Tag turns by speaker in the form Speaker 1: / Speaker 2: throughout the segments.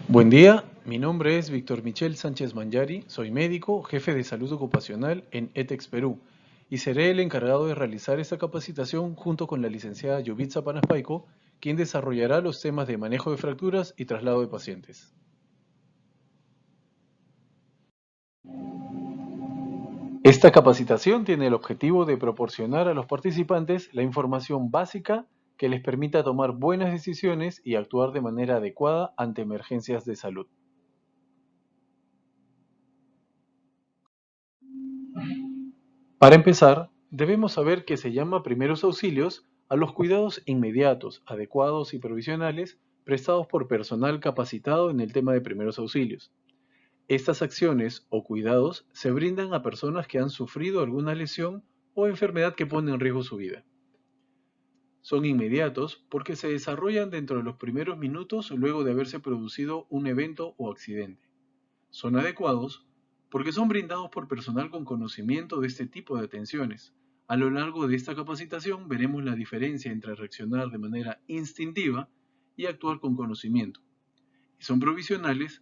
Speaker 1: Buen día, mi nombre es Víctor Michel Sánchez Manyari, soy médico, jefe de salud ocupacional en ETEX Perú y seré el encargado de realizar esta capacitación junto con la licenciada Yubitsa Panaspaico, quien desarrollará los temas de manejo de fracturas y traslado de pacientes. Esta capacitación tiene el objetivo de proporcionar a los participantes la información básica que les permita tomar buenas decisiones y actuar de manera adecuada ante emergencias de salud. Para empezar, debemos saber que se llama primeros auxilios a los cuidados inmediatos, adecuados y provisionales prestados por personal capacitado en el tema de primeros auxilios. Estas acciones o cuidados se brindan a personas que han sufrido alguna lesión o enfermedad que pone en riesgo su vida. Son inmediatos porque se desarrollan dentro de los primeros minutos luego de haberse producido un evento o accidente. Son adecuados porque son brindados por personal con conocimiento de este tipo de atenciones. A lo largo de esta capacitación veremos la diferencia entre reaccionar de manera instintiva y actuar con conocimiento. Y son provisionales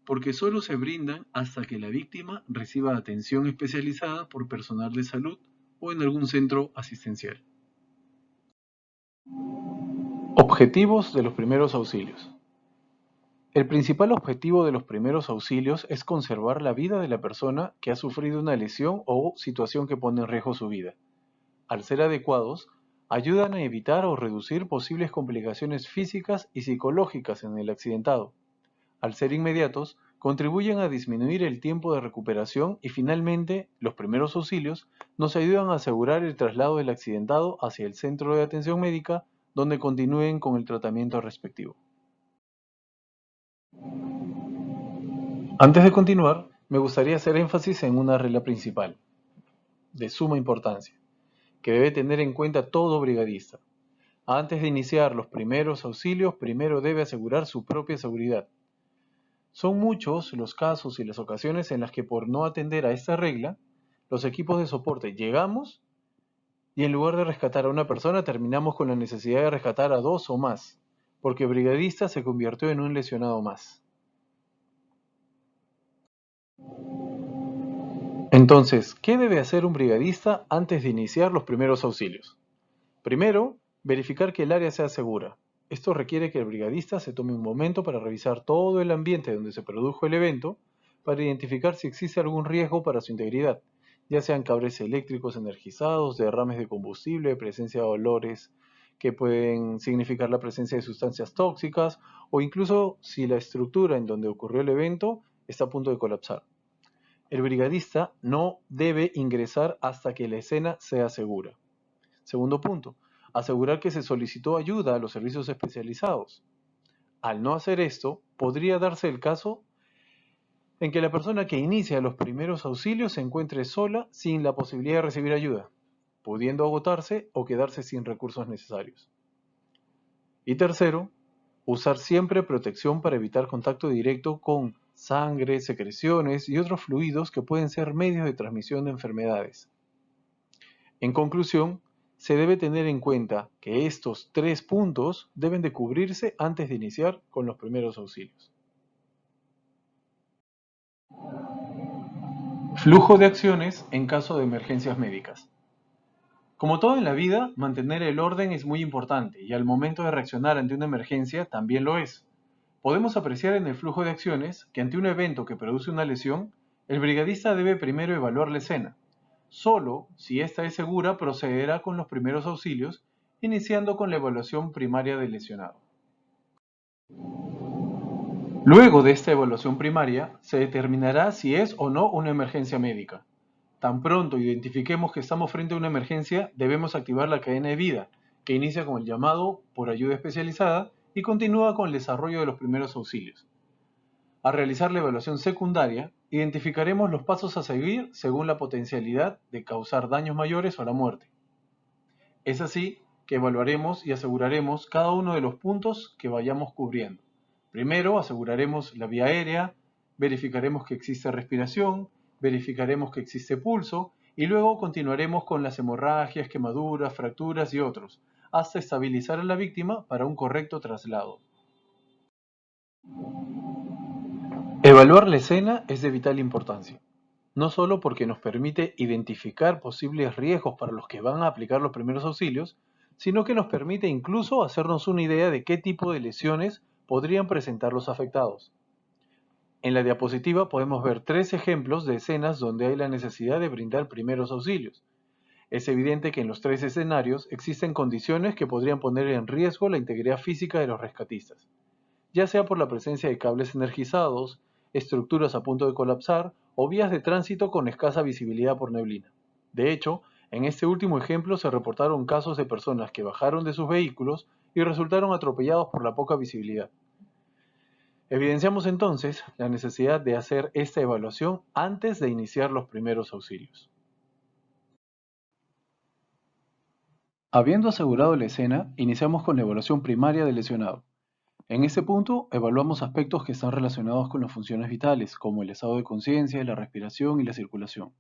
Speaker 1: porque solo se brindan hasta que la víctima reciba atención especializada por personal de salud o en algún centro asistencial. Objetivos de los primeros auxilios. El principal objetivo de los primeros auxilios es conservar la vida de la persona que ha sufrido una lesión o situación que pone en riesgo su vida. Al ser adecuados, ayudan a evitar o reducir posibles complicaciones físicas y psicológicas en el accidentado. Al ser inmediatos, contribuyen a disminuir el tiempo de recuperación y finalmente, los primeros auxilios nos ayudan a asegurar el traslado del accidentado hacia el centro de atención médica donde continúen con el tratamiento respectivo. Antes de continuar, me gustaría hacer énfasis en una regla principal, de suma importancia, que debe tener en cuenta todo brigadista. Antes de iniciar los primeros auxilios, primero debe asegurar su propia seguridad. Son muchos los casos y las ocasiones en las que por no atender a esta regla, los equipos de soporte llegamos y en lugar de rescatar a una persona terminamos con la necesidad de rescatar a dos o más, porque brigadista se convirtió en un lesionado más. Entonces, ¿qué debe hacer un brigadista antes de iniciar los primeros auxilios? Primero, verificar que el área sea segura. Esto requiere que el brigadista se tome un momento para revisar todo el ambiente donde se produjo el evento para identificar si existe algún riesgo para su integridad, ya sean cables eléctricos energizados, derrames de combustible, presencia de olores que pueden significar la presencia de sustancias tóxicas o incluso si la estructura en donde ocurrió el evento está a punto de colapsar. El brigadista no debe ingresar hasta que la escena sea segura. Segundo punto, asegurar que se solicitó ayuda a los servicios especializados. Al no hacer esto, podría darse el caso en que la persona que inicia los primeros auxilios se encuentre sola sin la posibilidad de recibir ayuda, pudiendo agotarse o quedarse sin recursos necesarios. Y tercero, usar siempre protección para evitar contacto directo con sangre, secreciones y otros fluidos que pueden ser medios de transmisión de enfermedades. En conclusión, se debe tener en cuenta que estos 3 puntos deben de cubrirse antes de iniciar con los primeros auxilios. Flujo de acciones en caso de emergencias médicas. Como todo en la vida, mantener el orden es muy importante y al momento de reaccionar ante una emergencia también lo es. Podemos apreciar en el flujo de acciones que ante un evento que produce una lesión, el brigadista debe primero evaluar la escena. Solo si ésta es segura procederá con los primeros auxilios, iniciando con la evaluación primaria del lesionado. Luego de esta evaluación primaria, se determinará si es o no una emergencia médica. Tan pronto identifiquemos que estamos frente a una emergencia, debemos activar la cadena de vida, que inicia con el llamado por ayuda especializada y continúa con el desarrollo de los primeros auxilios. Al realizar la evaluación secundaria, identificaremos los pasos a seguir según la potencialidad de causar daños mayores o la muerte. Es así que evaluaremos y aseguraremos cada uno de los puntos que vayamos cubriendo. Primero aseguraremos la vía aérea, verificaremos que existe respiración, verificaremos que existe pulso y luego continuaremos con las hemorragias, quemaduras, fracturas y otros, hasta estabilizar a la víctima para un correcto traslado. Evaluar la escena es de vital importancia, no solo porque nos permite identificar posibles riesgos para los que van a aplicar los primeros auxilios, sino que nos permite incluso hacernos una idea de qué tipo de lesiones podrían presentar los afectados. En la diapositiva podemos ver tres ejemplos de escenas donde hay la necesidad de brindar primeros auxilios. Es evidente que en los tres escenarios existen condiciones que podrían poner en riesgo la integridad física de los rescatistas, ya sea por la presencia de cables energizados, estructuras a punto de colapsar o vías de tránsito con escasa visibilidad por neblina. De hecho, en este último ejemplo se reportaron casos de personas que bajaron de sus vehículos y resultaron atropellados por la poca visibilidad. Evidenciamos entonces la necesidad de hacer esta evaluación antes de iniciar los primeros auxilios. Habiendo asegurado la escena, iniciamos con la evaluación primaria del lesionado. En este punto, evaluamos aspectos que están relacionados con las funciones vitales, como el estado de conciencia, la respiración y la circulación.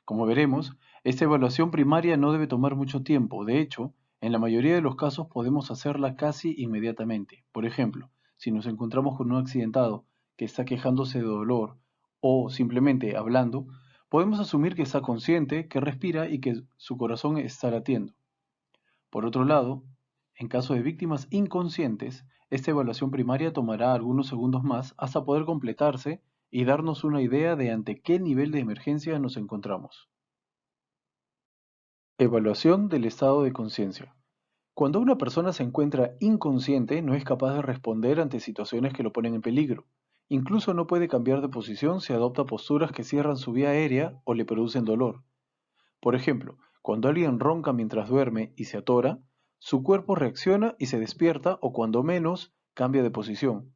Speaker 1: Como veremos, esta evaluación primaria no debe tomar mucho tiempo. De hecho, en la mayoría de los casos podemos hacerla casi inmediatamente. Por ejemplo, si nos encontramos con un accidentado que está quejándose de dolor o simplemente hablando, podemos asumir que está consciente, que respira y que su corazón está latiendo. Por otro lado, en caso de víctimas inconscientes, esta evaluación primaria tomará algunos segundos más hasta poder completarse y darnos una idea de ante qué nivel de emergencia nos encontramos. Evaluación del estado de conciencia. Cuando una persona se encuentra inconsciente, no es capaz de responder ante situaciones que lo ponen en peligro. Incluso no puede cambiar de posición si adopta posturas que cierran su vía aérea o le producen dolor. Por ejemplo, cuando alguien ronca mientras duerme y se atora, su cuerpo reacciona y se despierta o cuando menos cambia de posición.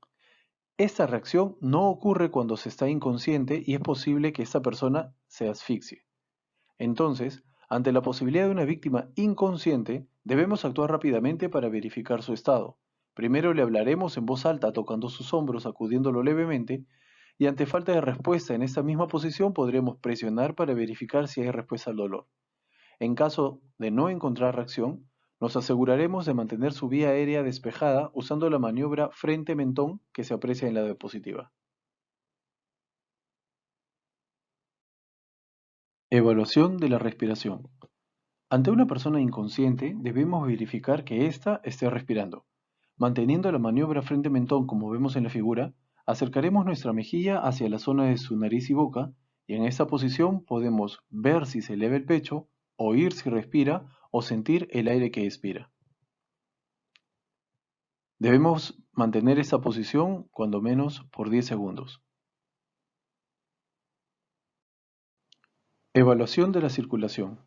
Speaker 1: Esta reacción no ocurre cuando se está inconsciente y es posible que esta persona se asfixie. Entonces, ante la posibilidad de una víctima inconsciente, debemos actuar rápidamente para verificar su estado. Primero le hablaremos en voz alta tocando sus hombros, sacudiéndolo levemente, y ante falta de respuesta en esta misma posición podremos presionar para verificar si hay respuesta al dolor. En caso de no encontrar reacción, nos aseguraremos de mantener su vía aérea despejada usando la maniobra frente-mentón que se aprecia en la diapositiva. Evaluación de la respiración. Ante una persona inconsciente, debemos verificar que ésta esté respirando. Manteniendo la maniobra frente-mentón como vemos en la figura, acercaremos nuestra mejilla hacia la zona de su nariz y boca, y en esta posición podemos ver si se eleva el pecho, oír si respira o sentir el aire que expira. Debemos mantener esta posición cuando menos por 10 segundos. Evaluación de la circulación.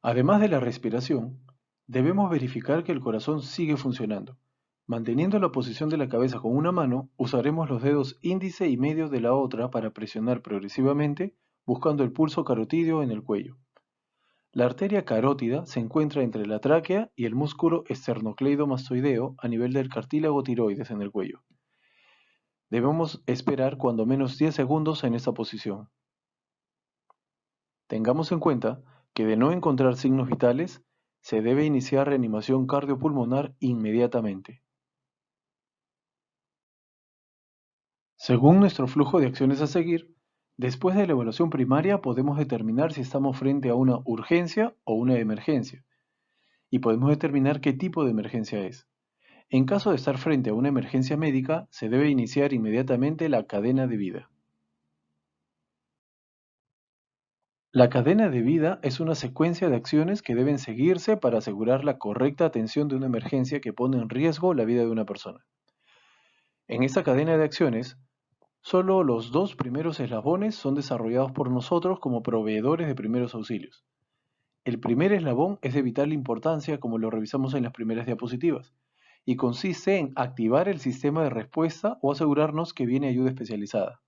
Speaker 1: Además de la respiración, debemos verificar que el corazón sigue funcionando. Manteniendo la posición de la cabeza con una mano, usaremos los dedos índice y medio de la otra para presionar progresivamente, buscando el pulso carotídeo en el cuello. La arteria carótida se encuentra entre la tráquea y el músculo esternocleidomastoideo a nivel del cartílago tiroides en el cuello. Debemos esperar cuando menos 10 segundos en esta posición. Tengamos en cuenta que de no encontrar signos vitales, se debe iniciar reanimación cardiopulmonar inmediatamente. Según nuestro flujo de acciones a seguir, después de la evaluación primaria podemos determinar si estamos frente a una urgencia o una emergencia, y podemos determinar qué tipo de emergencia es. En caso de estar frente a una emergencia médica, se debe iniciar inmediatamente la cadena de vida. La cadena de vida es una secuencia de acciones que deben seguirse para asegurar la correcta atención de una emergencia que pone en riesgo la vida de una persona. En esta cadena de acciones, solo los dos primeros eslabones son desarrollados por nosotros como proveedores de primeros auxilios. El primer eslabón es de vital importancia, como lo revisamos en las primeras diapositivas, y consiste en activar el sistema de respuesta o asegurarnos que viene ayuda especializada.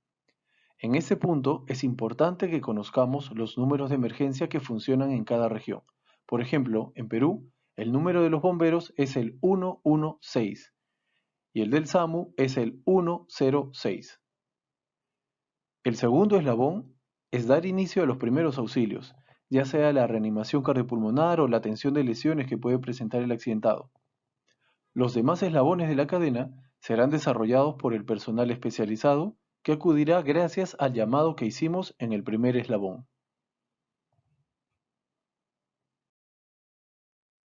Speaker 1: En este punto es importante que conozcamos los números de emergencia que funcionan en cada región. Por ejemplo, en Perú, el número de los bomberos es el 116 y el del SAMU es el 106. El segundo eslabón es dar inicio a los primeros auxilios, ya sea la reanimación cardiopulmonar o la atención de lesiones que puede presentar el accidentado. Los demás eslabones de la cadena serán desarrollados por el personal especializado que acudirá gracias al llamado que hicimos en el primer eslabón.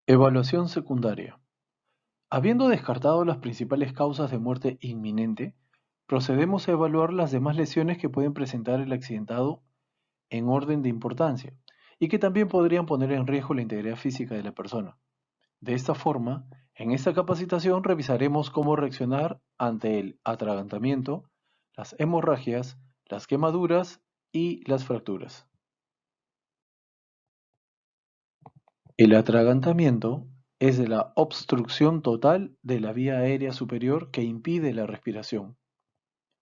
Speaker 1: Evaluación secundaria. Habiendo descartado las principales causas de muerte inminente, procedemos a evaluar las demás lesiones que pueden presentar el accidentado en orden de importancia y que también podrían poner en riesgo la integridad física de la persona. De esta forma, en esta capacitación revisaremos cómo reaccionar ante el atragantamiento, las hemorragias, las quemaduras y las fracturas. El atragantamiento es la obstrucción total de la vía aérea superior que impide la respiración.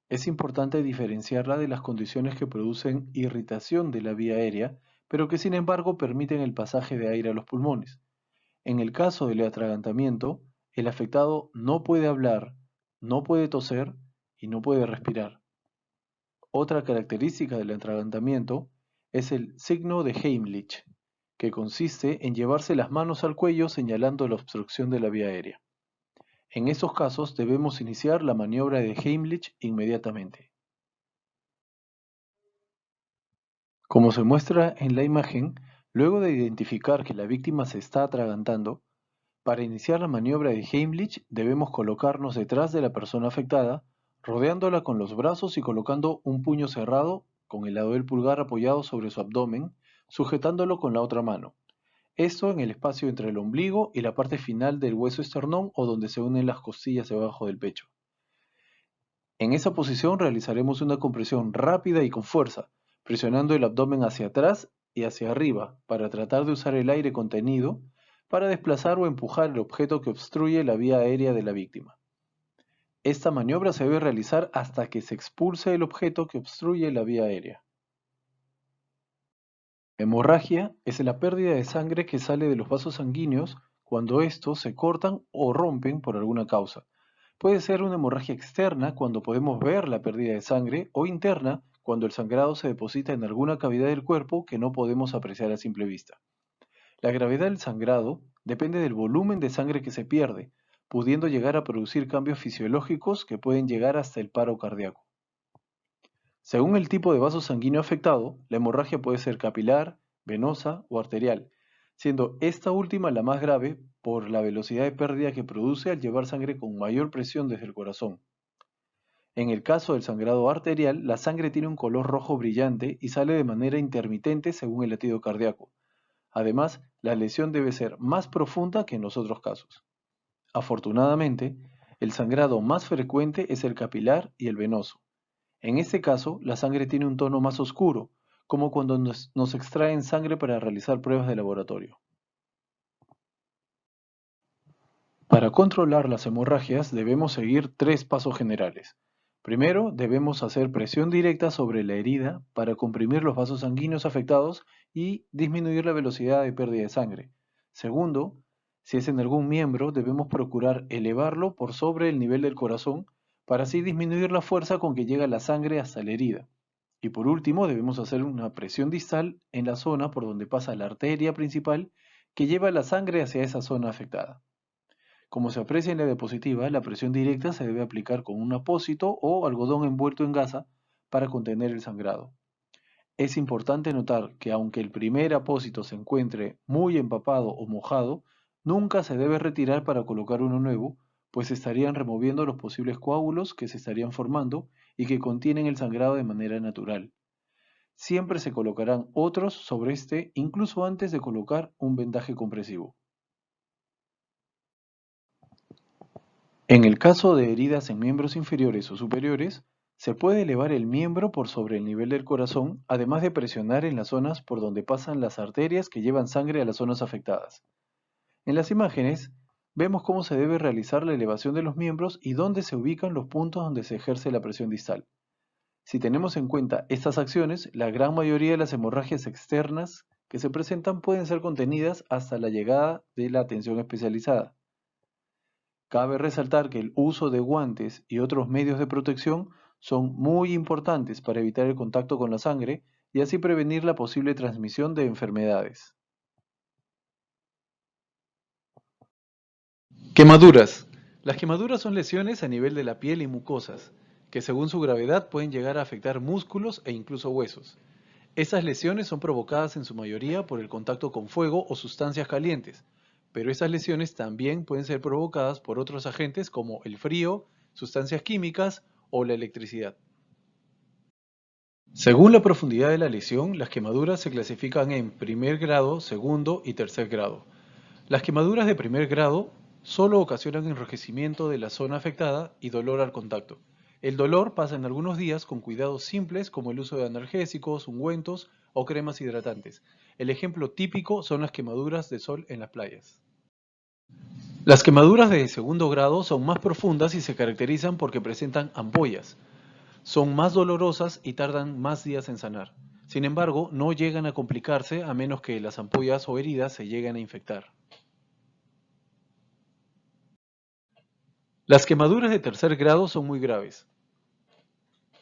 Speaker 1: Es importante diferenciarla de las condiciones que producen irritación de la vía aérea, pero que sin embargo permiten el pasaje de aire a los pulmones. En el caso del atragantamiento, el afectado no puede hablar, no puede toser y no puede respirar. Otra característica del atragantamiento es el signo de Heimlich, que consiste en llevarse las manos al cuello señalando la obstrucción de la vía aérea. En estos casos debemos iniciar la maniobra de Heimlich inmediatamente. Como se muestra en la imagen, luego de identificar que la víctima se está atragantando, para iniciar la maniobra de Heimlich debemos colocarnos detrás de la persona afectada, rodeándola con los brazos y colocando un puño cerrado con el lado del pulgar apoyado sobre su abdomen, sujetándolo con la otra mano. Esto en el espacio entre el ombligo y la parte final del hueso esternón o donde se unen las costillas debajo del pecho. En esa posición realizaremos una compresión rápida y con fuerza, presionando el abdomen hacia atrás y hacia arriba para tratar de usar el aire contenido para desplazar o empujar el objeto que obstruye la vía aérea de la víctima. Esta maniobra se debe realizar hasta que se expulse el objeto que obstruye la vía aérea. Hemorragia es la pérdida de sangre que sale de los vasos sanguíneos cuando estos se cortan o rompen por alguna causa. Puede ser una hemorragia externa cuando podemos ver la pérdida de sangre o interna cuando el sangrado se deposita en alguna cavidad del cuerpo que no podemos apreciar a simple vista. La gravedad del sangrado depende del volumen de sangre que se pierde, pudiendo llegar a producir cambios fisiológicos que pueden llegar hasta el paro cardíaco. Según el tipo de vaso sanguíneo afectado, la hemorragia puede ser capilar, venosa o arterial, siendo esta última la más grave por la velocidad de pérdida que produce al llevar sangre con mayor presión desde el corazón. En el caso del sangrado arterial, la sangre tiene un color rojo brillante y sale de manera intermitente según el latido cardíaco. Además, la lesión debe ser más profunda que en los otros casos. Afortunadamente, el sangrado más frecuente es el capilar y el venoso. En este caso, la sangre tiene un tono más oscuro, como cuando nos extraen sangre para realizar pruebas de laboratorio. Para controlar las hemorragias debemos seguir tres pasos generales. Primero, debemos hacer presión directa sobre la herida para comprimir los vasos sanguíneos afectados y disminuir la velocidad de pérdida de sangre. Segundo, si es en algún miembro, debemos procurar elevarlo por sobre el nivel del corazón para así disminuir la fuerza con que llega la sangre hasta la herida. Y por último, debemos hacer una presión distal en la zona por donde pasa la arteria principal que lleva la sangre hacia esa zona afectada. Como se aprecia en la diapositiva, la presión directa se debe aplicar con un apósito o algodón envuelto en gasa para contener el sangrado. Es importante notar que aunque el primer apósito se encuentre muy empapado o mojado, nunca se debe retirar para colocar uno nuevo, pues estarían removiendo los posibles coágulos que se estarían formando y que contienen el sangrado de manera natural. Siempre se colocarán otros sobre este incluso antes de colocar un vendaje compresivo. En el caso de heridas en miembros inferiores o superiores, se puede elevar el miembro por sobre el nivel del corazón, además de presionar en las zonas por donde pasan las arterias que llevan sangre a las zonas afectadas. En las imágenes, vemos cómo se debe realizar la elevación de los miembros y dónde se ubican los puntos donde se ejerce la presión distal. Si tenemos en cuenta estas acciones, la gran mayoría de las hemorragias externas que se presentan pueden ser contenidas hasta la llegada de la atención especializada. Cabe resaltar que el uso de guantes y otros medios de protección son muy importantes para evitar el contacto con la sangre y así prevenir la posible transmisión de enfermedades. Quemaduras. Las quemaduras son lesiones a nivel de la piel y mucosas, que según su gravedad pueden llegar a afectar músculos e incluso huesos. Estas lesiones son provocadas en su mayoría por el contacto con fuego o sustancias calientes, pero estas lesiones también pueden ser provocadas por otros agentes como el frío, sustancias químicas o la electricidad. Según la profundidad de la lesión, las quemaduras se clasifican en primer grado, segundo y tercer grado. Las quemaduras de primer grado solo ocasionan enrojecimiento de la zona afectada y dolor al contacto. El dolor pasa en algunos días con cuidados simples como el uso de analgésicos, ungüentos o cremas hidratantes. El ejemplo típico son las quemaduras de sol en las playas. Las quemaduras de segundo grado son más profundas y se caracterizan porque presentan ampollas. Son más dolorosas y tardan más días en sanar. Sin embargo, no llegan a complicarse a menos que las ampollas o heridas se lleguen a infectar. Las quemaduras de tercer grado son muy graves.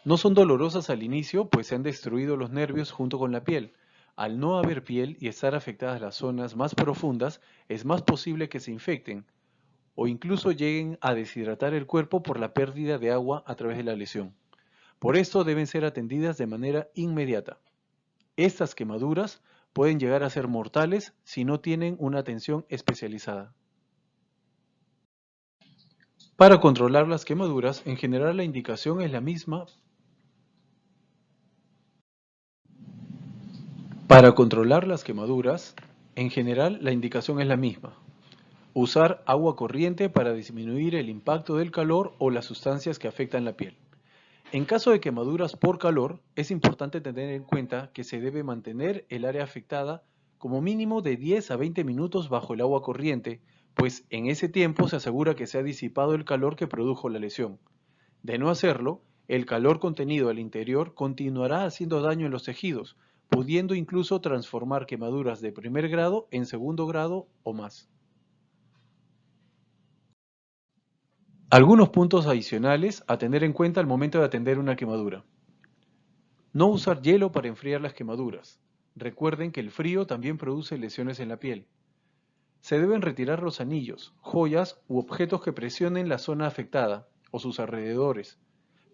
Speaker 1: No son dolorosas al inicio, pues se han destruido los nervios junto con la piel. Al no haber piel y estar afectadas las zonas más profundas, es más posible que se infecten o incluso lleguen a deshidratar el cuerpo por la pérdida de agua a través de la lesión. Por esto deben ser atendidas de manera inmediata. Estas quemaduras pueden llegar a ser mortales si no tienen una atención especializada. Para controlar las quemaduras, en general la indicación es la misma. Para controlar las quemaduras, en general la indicación es la misma. Usar agua corriente para disminuir el impacto del calor o las sustancias que afectan la piel. En caso de quemaduras por calor, es importante tener en cuenta que se debe mantener el área afectada como mínimo de 10 a 20 minutos bajo el agua corriente, pues en ese tiempo se asegura que se ha disipado el calor que produjo la lesión. De no hacerlo, el calor contenido al interior continuará haciendo daño en los tejidos, pudiendo incluso transformar quemaduras de primer grado en segundo grado o más. Algunos puntos adicionales a tener en cuenta al momento de atender una quemadura. No usar hielo para enfriar las quemaduras. Recuerden que el frío también produce lesiones en la piel. Se deben retirar los anillos, joyas u objetos que presionen la zona afectada o sus alrededores,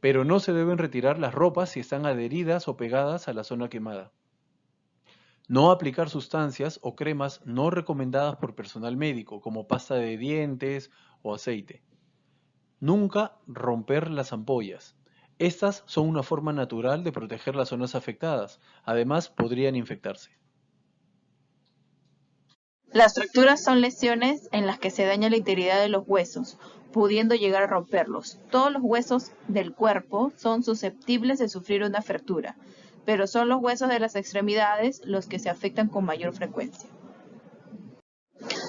Speaker 1: pero no se deben retirar las ropas si están adheridas o pegadas a la zona quemada. No aplicar sustancias o cremas no recomendadas por personal médico, como pasta de dientes o aceite. Nunca romper las ampollas. Estas son una forma natural de proteger las zonas afectadas. Además, podrían infectarse.
Speaker 2: Las fracturas son lesiones en las que se daña la integridad de los huesos, pudiendo llegar a romperlos. Todos los huesos del cuerpo son susceptibles de sufrir una fractura, pero son los huesos de las extremidades los que se afectan con mayor frecuencia.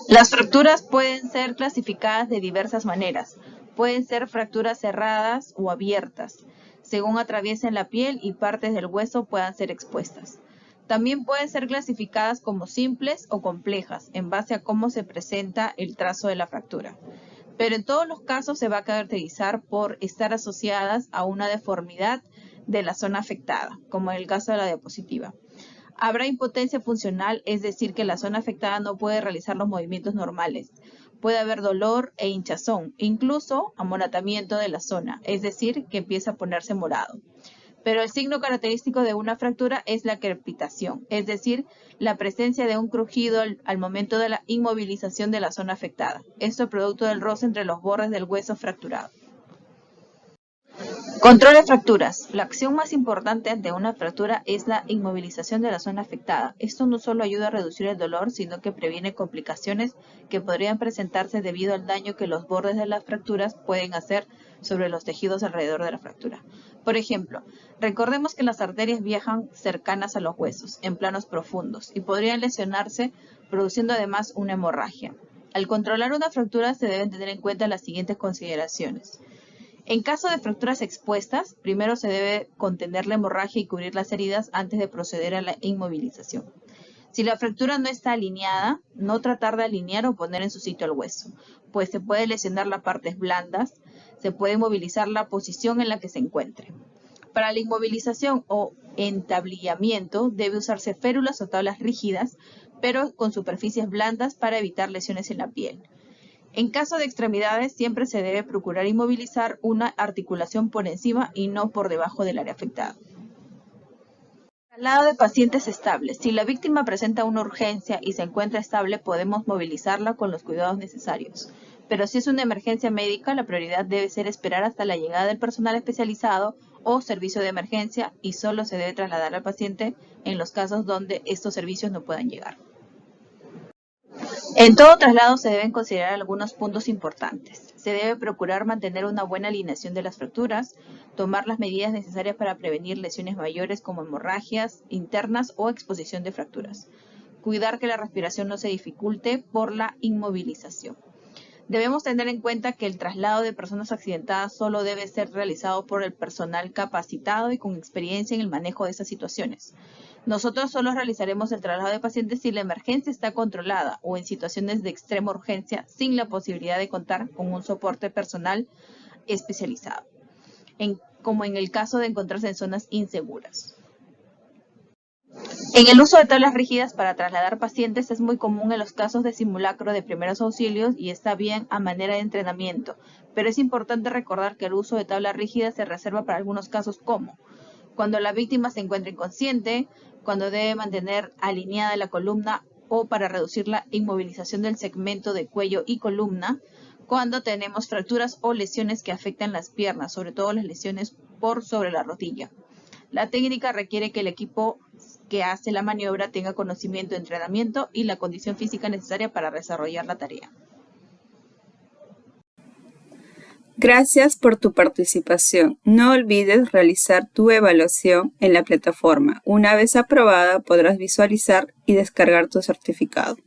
Speaker 2: Las fracturas pueden ser clasificadas de diversas maneras. Pueden ser fracturas cerradas o abiertas, según atraviesen la piel y partes del hueso puedan ser expuestas. También pueden ser clasificadas como simples o complejas, en base a cómo se presenta el trazo de la fractura. Pero en todos los casos se va a caracterizar por estar asociadas a una deformidad de la zona afectada, como en el caso de la diapositiva. Habrá impotencia funcional, es decir, que la zona afectada no puede realizar los movimientos normales. Puede haber dolor e hinchazón, incluso amoratamiento de la zona, es decir, que empieza a ponerse morado. Pero el signo característico de una fractura es la crepitación, es decir, la presencia de un crujido al momento de la inmovilización de la zona afectada. Esto es producto del roce entre los bordes del hueso fracturado. Control de fracturas. La acción más importante ante una fractura es la inmovilización de la zona afectada. Esto no solo ayuda a reducir el dolor, sino que previene complicaciones que podrían presentarse debido al daño que los bordes de las fracturas pueden hacer sobre los tejidos alrededor de la fractura. Por ejemplo, recordemos que las arterias viajan cercanas a los huesos, en planos profundos, y podrían lesionarse, produciendo además una hemorragia. Al controlar una fractura se deben tener en cuenta las siguientes consideraciones. En caso de fracturas expuestas, primero se debe contener la hemorragia y cubrir las heridas antes de proceder a la inmovilización. Si la fractura no está alineada, no tratar de alinear o poner en su sitio el hueso, pues se puede lesionar las partes blandas, se puede inmovilizar la posición en la que se encuentre. Para la inmovilización o entablillamiento debe usarse férulas o tablas rígidas, pero con superficies blandas para evitar lesiones en la piel. En caso de extremidades, siempre se debe procurar inmovilizar una articulación por encima y no por debajo del área afectada. Traslado de pacientes estables. Si la víctima presenta una urgencia y se encuentra estable, podemos movilizarla con los cuidados necesarios. Pero si es una emergencia médica, la prioridad debe ser esperar hasta la llegada del personal especializado o servicio de emergencia y solo se debe trasladar al paciente en los casos donde estos servicios no puedan llegar. En todo traslado se deben considerar algunos puntos importantes. Se debe procurar mantener una buena alineación de las fracturas, tomar las medidas necesarias para prevenir lesiones mayores como hemorragias internas o exposición de fracturas. Cuidar que la respiración no se dificulte por la inmovilización. Debemos tener en cuenta que el traslado de personas accidentadas solo debe ser realizado por el personal capacitado y con experiencia en el manejo de estas situaciones. Nosotros solo realizaremos el traslado de pacientes si la emergencia está controlada o en situaciones de extrema urgencia sin la posibilidad de contar con un soporte personal especializado, como en el caso de encontrarse en zonas inseguras. En el uso de tablas rígidas para trasladar pacientes es muy común en los casos de simulacro de primeros auxilios y está bien a manera de entrenamiento, pero es importante recordar que el uso de tabla rígida se reserva para algunos casos como cuando la víctima se encuentra inconsciente, cuando debe mantener alineada la columna o para reducir la inmovilización del segmento de cuello y columna, cuando tenemos fracturas o lesiones que afectan las piernas, sobre todo las lesiones por sobre la rodilla. La técnica requiere que el equipo que hace la maniobra tenga conocimiento, entrenamiento y la condición física necesaria para desarrollar la tarea.
Speaker 3: Gracias por tu participación. No olvides realizar tu evaluación en la plataforma. Una vez aprobada, podrás visualizar y descargar tu certificado.